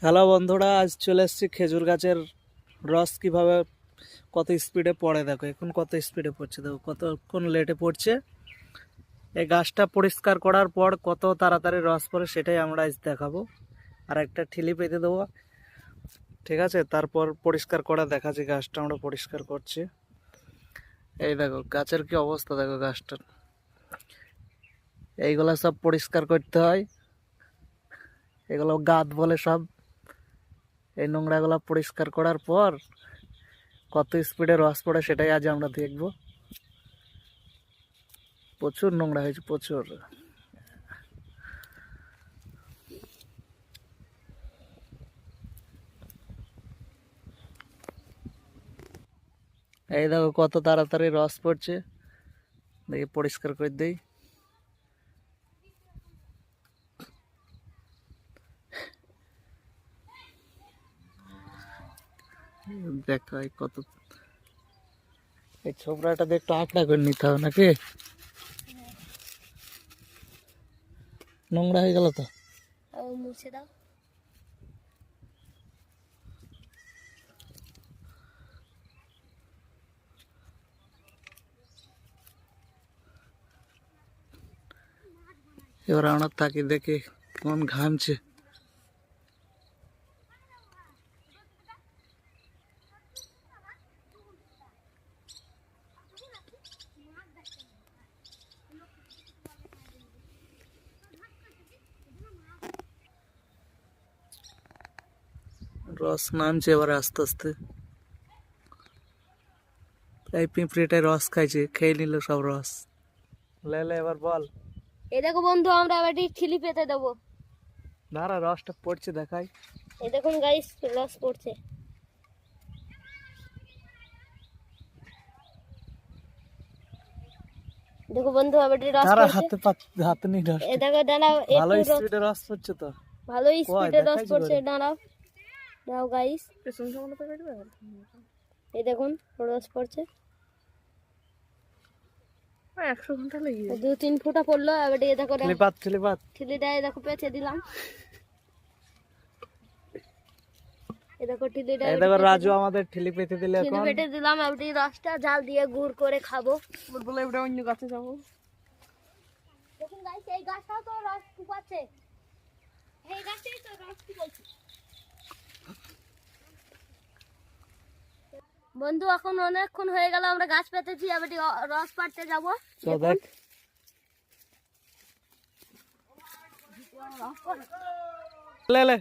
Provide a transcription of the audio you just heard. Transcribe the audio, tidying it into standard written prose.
Hello বন্ধুরা, আজ চলে এসেছি খেজুর গাছের রস কিভাবে কত স্পিডে পড়ে। দেখো এখন কত স্পিডে পড়ছে, দেখো কতক্ষণ লেটে পড়ছে। এই গাছটা পরিষ্কার করার পর কত তাড়াতাড়ি রস পড়ে সেটাই আমরা আজ দেখাবো। আর একটা ঠিলি পেতে দেবো, ঠিক আছে? তারপর পরিষ্কার করা দেখাচ্ছি। গাছটা আমরা পরিষ্কার করছি। এই দেখো গাছের কি অবস্থা, দেখো গাছটার। এইগুলা সব পরিষ্কার করতে হয়, এগুলো গাদ বলে সব। এই নোংরাগুলো পরিষ্কার করার পর কত স্পিডে রস পড়ে সেটাই আজ আমরা দেখব। প্রচুর নোংরা হয়েছে, প্রচুর। এই দেখো কত তাড়াতাড়ি রস পড়ছে, দেখি পরিষ্কার করে দেই। দেখো এই কত, এই ছোবরাটা দিয়ে একটু আঁকড়া করে নিতে হবে নাকি? নোংরা হয়ে গেল তো, মুছে দাও। এবার আমরা তাকে দেখে কোন ঘামছে। রস নামছে এবার আস্তে আস্তে। এই পিঁপড়েটাই রস খাইছে, খেয়ে নিল সব রস। লে এবার বল। এই দেখো বন্ধু, আমরা এবার ঠিলি পেতে দেবো। দাঁড়া, রসটা পড়ছে দেখাই। এই দেখুন গাইস, রস পড়ছে। দেখো বন্ধু, আবার রস দাঁড়া, পড়ছে। হাতে নি রস। এই দেখো দাঁড়াও, ভালো একটু স্পিডে রস পড়ছে তো। ভালো স্পিডে রস দেখাইছি পড়ছে। করে। দাঁড়াও দাঁড়াও গাইস, এই দেখুন রস পড়ছে। 100 ঘন্টা লেগে যায়। 2-3 ফোঁটা পড়লো। এবার এই দেখো ঠিলিপাত। ঠিলিটা এই দেখো পেঁচে দিলাম। এই দেখো ঠিলিটা এই দেখো রাজু আমাদের ঠিলি পেতে দিলে ঠিলি এখন। পেটে দিলাম। এবার এই রসটা জাল দিয়ে গুড় করে খাবো। বলে এবার অন্য গাছে যাবো। দেখুন গাইস, এই গাছটাও তো রস শুকাচ্ছে। এই গাছটাই তো রস শুকাচ্ছে। বন্ধু, এখন অনেকক্ষণ হয়ে গেল আমরা গাছ পেতেছি, এবার রস পাড়তে যাবো। তো দেখ, লে